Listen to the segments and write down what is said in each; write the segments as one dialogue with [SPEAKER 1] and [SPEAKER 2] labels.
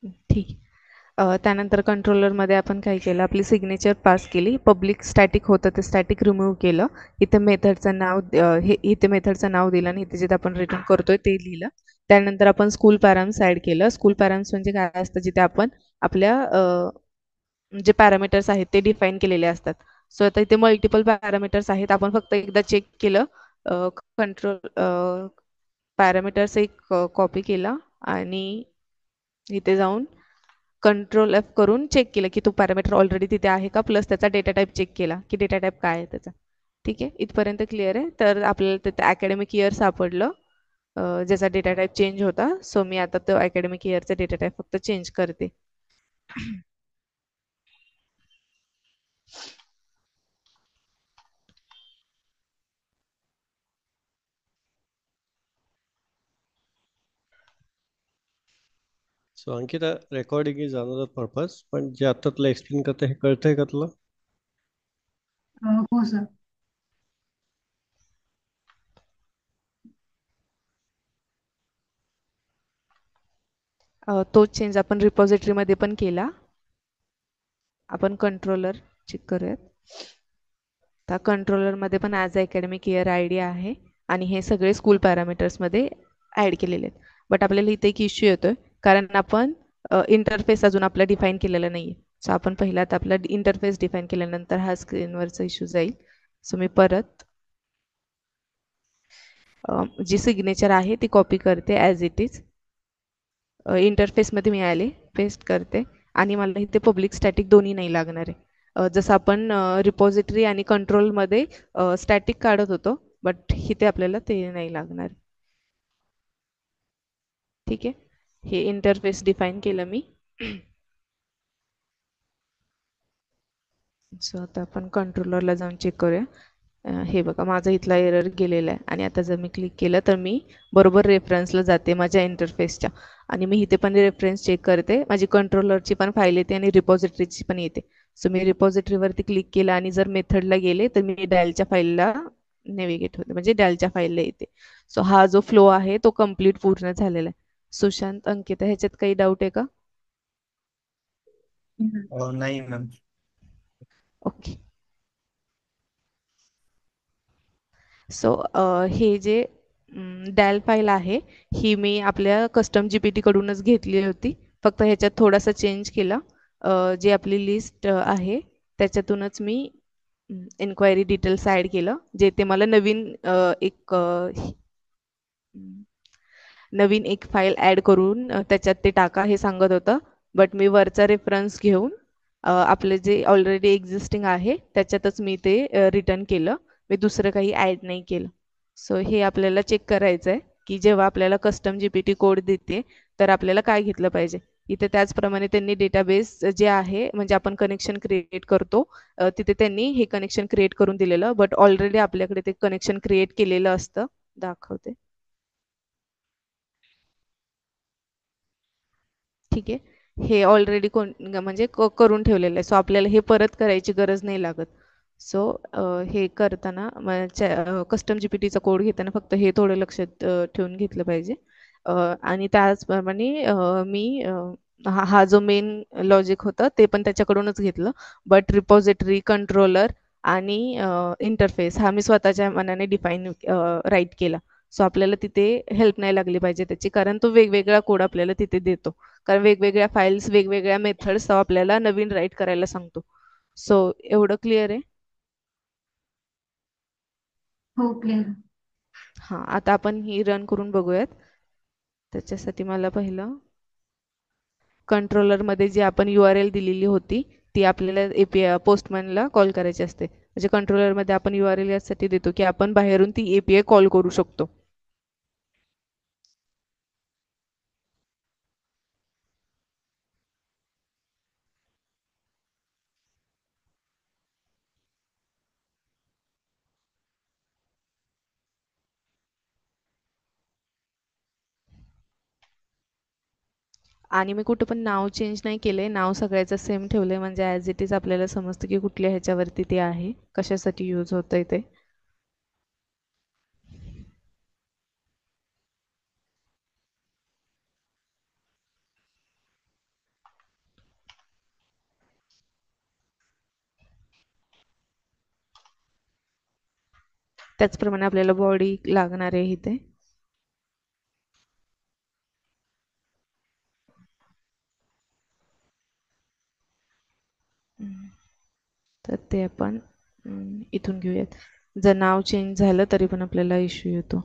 [SPEAKER 1] ठीक आहे. त्यानंतर कंट्रोलरमध्ये आपण काय केलं, आपली सिग्नेचर पास केली, पब्लिक स्टॅटिक होतं ते स्टॅटिक रिमूव्ह केलं, इथे मेथडचं नाव हे इथे मेथडचं नाव दिलं आणि इथे जिथे आपण रिटर्न करतोय ते लिहिलं. त्यानंतर आपण स्कूल पॅराम्स ॲड केलं. स्कूल पॅराम्स म्हणजे काय असतं, जिथे आपण आपल्या जे पॅरामीटर्स आहेत ते डिफाईन केलेले असतात. सो आता इथे मल्टिपल पॅरामीटर्स आहेत, आपण फक्त एकदा चेक केलं. कंट्रोल पॅरामीटर्स एक कॉपी केला आणि इथे जाऊन कंट्रोल एफ करून चेक केलं की तो पॅरामीटर ऑलरेडी तिथे आहे का, प्लस त्याचा डेटा टाईप चेक केला की डेटा टाईप काय आहे त्याचा. ठीक आहे, इथपर्यंत क्लिअर आहे. तर आपल्याला तिथे अकॅडमिक इयर सापडलं, ज्याचा डेटा टाईप चेंज होता. सो मी आता तो अकॅडमिक इयरचा डेटा टाईप फक्त चेंज करते.
[SPEAKER 2] So Ankita, recording is another purpose, पण जे आता तुला एक्सप्लेन करते हे कळतंय का तुला?
[SPEAKER 3] हो सर.
[SPEAKER 1] तो चेंज आपण रिपॉझिटरीमध्ये पण केला. आपण कंट्रोलर चेक करूयात. त्या कंट्रोलरमध्ये पण as academic year I D आहे आणि हे सगळे स्कूल पॅरामीटर्समध्ये ॲड केलेले आहेत. बट आपल्याला इथे एक इश्यू येतोय, कारण आपण इंटरफेस अजून आपला डिफाईन केलेला नाही आहे. सो आपण पहिला आता आपला इंटरफेस डिफाईन केल्यानंतर हा स्क्रीनवरचा इश्यू जाईल. सो मी परत जी सिग्नेचर आहे ती कॉपी करते ॲज इट इज. इंटरफेसमध्ये मी आले, पेस्ट करते आणि मला इथे पब्लिक स्टॅटिक दोन्ही नाही लागणार आहे. जसं आपण रिपॉझिटरी आणि कंट्रोलमध्ये स्टॅटिक काढत होतो, बट इथे आपल्याला ते नाही लागणार. ठीक आहे, हे इंटरफेस डिफाईन केलं मी. सो आता आपण कंट्रोलरला जाऊन चेक करूया. हे बघा, माझा इथला एरर गेलेला आहे आणि आता जर मी क्लिक केलं तर मी बरोबर रेफरन्सला जाते माझ्या इंटरफेसच्या. आणि मी इथे पण रेफरन्स चेक करते, माझी कंट्रोलरची पण फाईल येते आणि रिपॉझिटरीची पण येते. सो मी रिपॉझिटरीवरती क्लिक केलं आणि जर मेथडला गेले तर मी डायलच्या फाईलला नेव्हिगेट होते, म्हणजे डायलच्या फाईलला येते. सो हा जो फ्लो आहे तो कम्प्लीट पूर्ण झालेला आहे. सुशांत, अंकिता, ह्याच्यात काही डाऊट आहे का?
[SPEAKER 4] नाही मॅम.
[SPEAKER 1] ओके. सो हे जे डॅल फाईल आहे ही मी आपल्या कस्टम जीपीटी कडूनच घेतली होती. फक्त ह्याच्यात थोडासा चेंज केला. जी आपली लिस्ट आहे त्याच्यातूनच मी इन्क्वायरी डिटेल्स ॲड केलं, जे ते मला नवीन एक फाईल ॲड करून त्याच्यात ते टाका हे सांगत होतं. बट मी वरचा रेफरन्स घेऊन आपलं जे ऑलरेडी एक्झिस्टिंग आहे त्याच्यातच मी ते रिटर्न केलं. मी दुसरं काही ॲड नाही केलं. सो हे आपल्याला चेक करायचं आहे की जेव्हा आपल्याला कस्टम जीपीटी कोड देते तर आपल्याला काय घेतलं पाहिजे. इथे त्याचप्रमाणे त्यांनी डेटाबेस जे आहे, म्हणजे आपण कनेक्शन क्रिएट करतो, तिथे त्यांनी हे कनेक्शन क्रिएट करून दिलेलं, बट ऑलरेडी आपल्याकडे ते कनेक्शन क्रिएट केलेलं असतं. दाखवते. ठीक आहे, हे ऑलरेडी म्हणजे करून ठेवलेलं आहे. सो आपल्याला हे परत करायची गरज नाही लागत. सो हे करताना कस्टम जीपीटीचा कोड घेताना फक्त हे थोडं लक्षात ठेवून घेतलं पाहिजे. आणि त्याचप्रमाणे हा जो मेन लॉजिक होता ते पण त्याच्याकडूनच घेतलं. बट रिपॉझिटरी, कंट्रोलर आणि इंटरफेस हा मी स्वतःच्या मनाने डिफाईन राईट केला. सो आपल्याला तिथे हेल्प नाही लागली पाहिजे त्याची, कारण तो वेगवेगळा कोड आपल्याला तिथे देतो. कारण वेगवेगळ्या फाईल्स, वेगवेगळ्या मेथड्स आपल्याला नवीन राईट करायला सांगतो. सो एवढं क्लिअर आहे?
[SPEAKER 3] हो, क्लिअर.
[SPEAKER 1] हां, आता आपण ही रन करून बघूयात. त्याच्यासाठी मला पहिलं कंट्रोलरमध्ये जी आपण URL दिलेली होती ती आपल्याला API पोस्टमॅनला कॉल करायची असते. म्हणजे कंट्रोलरमध्ये आपण URL यासाठी देतो की आपण बाहेरून ती API कॉल करू शकतो. आणि मी कुठं पण नाव चेंज नाही केलंय, नाव सगळ्याचं सेम ठेवलंय, म्हणजे ॲज इट इज आपल्याला समजतं की कुठल्या ह्याच्यावरती ते आहे, कशासाठी यूज होतंय ते. त्याचप्रमाणे आपल्याला बॉडी लागणार आहे इथे. तर ते आपण इथून घेऊयात. जर नाव चेंज झालं तरी पण आपल्याला इश्यू येतो.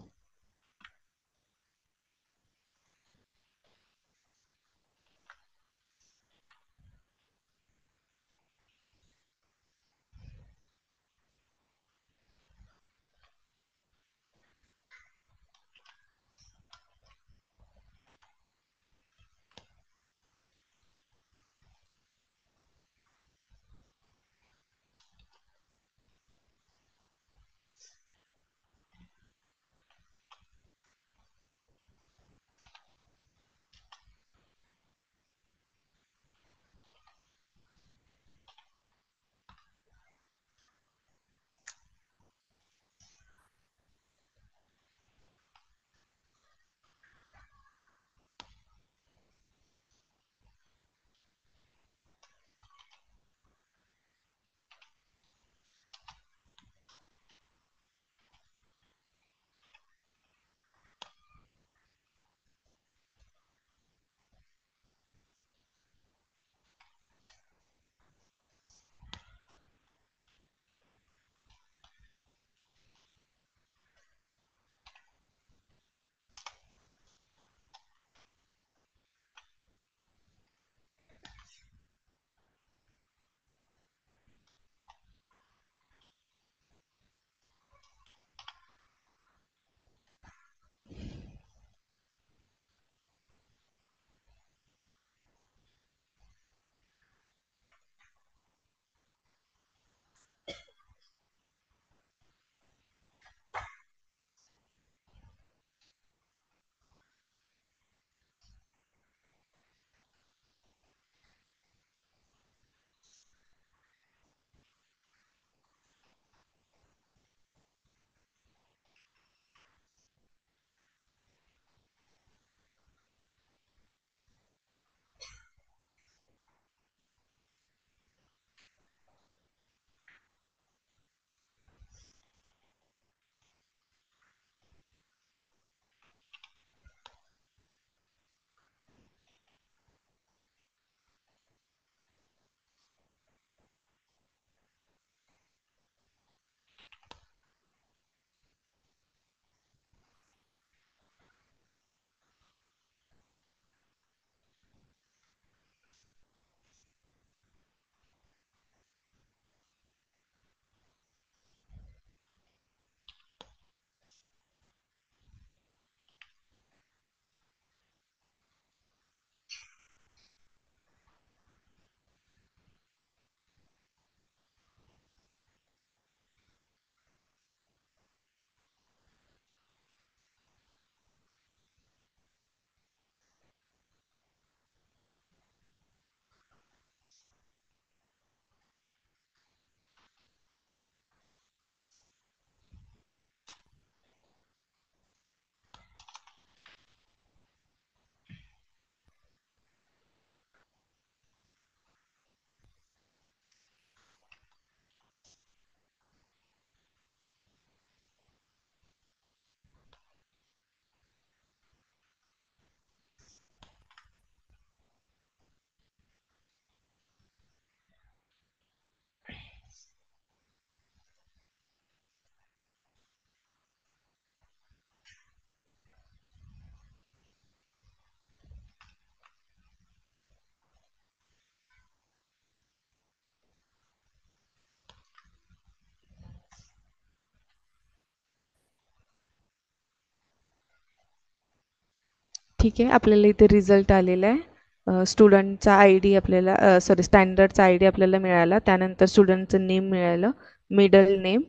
[SPEAKER 1] ठीक आहे, आपल्याला इथे रिझल्ट आलेला आहे. स्टुडंटचा आय डी आपल्याला सॉरी स्टँडर्डचा आय डी आपल्याला मिळाला. त्यानंतर स्टुडंटचं नेम मिळालं, मिडल नेम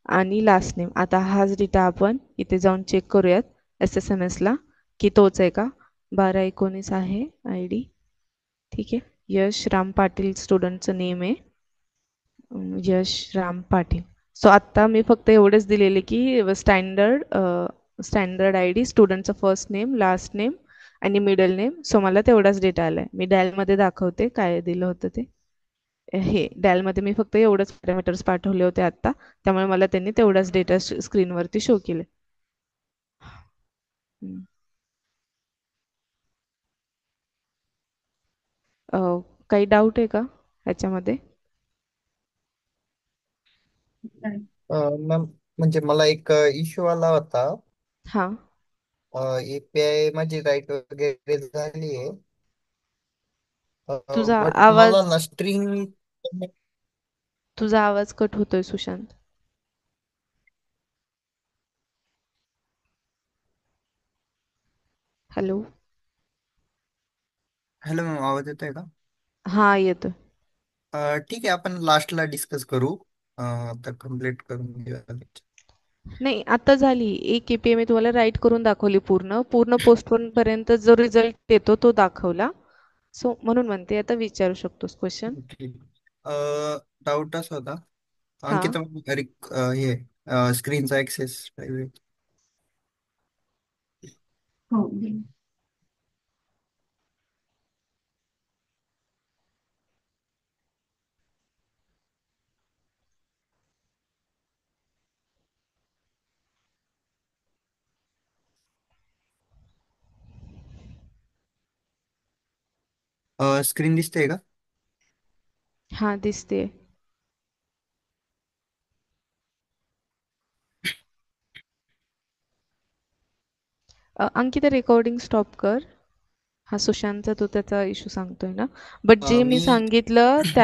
[SPEAKER 1] आणि लास्ट नेम. आता हाच डेटा आपण इथे जाऊन चेक करूयात SSMSला की तोच आहे का. 1219 आहे आय डी. ठीक आहे, यश राम पाटील स्टुडंटचं नेम आहे. यश राम पाटील. सो आत्ता मी फक्त एवढेच दिलेले की स्टँडर्ड आय डी, स्टुडंटचं फर्स्ट नेम, लास्ट नेम आणि मिडल नेम. सो मला तेवढाच डेटा आलाय. मी डायलमध्ये दाखवते काय दिलं होतं ते. हे डॅलमध्ये मी फक्त एवढंच पॅरामीटर्स पाठवले होते आता, त्यामुळे मला त्यांनी तेवढाच डेटा स्क्रीनवरती शो केले. हम्म. काही डाऊट आहे का ह्याच्यामध्ये?
[SPEAKER 3] मॅम, म्हणजे मला एक इश्यू आला होता.
[SPEAKER 1] हा.
[SPEAKER 3] API माझी राईट वगैरे झाली आहे,
[SPEAKER 1] तुझा
[SPEAKER 3] बट
[SPEAKER 1] आवाज
[SPEAKER 3] मला ना स्ट्रिंग.
[SPEAKER 1] तुझा आवाज कट होतोय सुशांत. हॅलो.
[SPEAKER 3] हॅलो मॅम, आवाज येतोय का?
[SPEAKER 1] हा, येतोय.
[SPEAKER 3] ठीक आहे, आपण लास्टला डिस्कस करू. आता कम्प्लीट करून घेऊया.
[SPEAKER 1] नाही, आता झाली एक एपीआय मी तुम्हाला राईट करून दाखवली, पूर्ण पूर्ण पोस्टपोन पर्यंत जो रिझल्ट येतो तो दाखवला. सो म्हणून म्हणते आता विचारू शकतोस क्वेश्चन.
[SPEAKER 3] ठीक. डाऊट असा होता,
[SPEAKER 1] हा.
[SPEAKER 3] अंकिता हे स्क्रीनचा ऍक्सेस. हो. स्क्रीन दिसते का?
[SPEAKER 1] हा, दिसते. अंकिता, रेकॉर्डिंग स्टॉप कर. हा सुशांतचा तो त्याचा इश्यू सांगतोय ना, बट जे मी
[SPEAKER 3] मी
[SPEAKER 1] सांगितलं त्या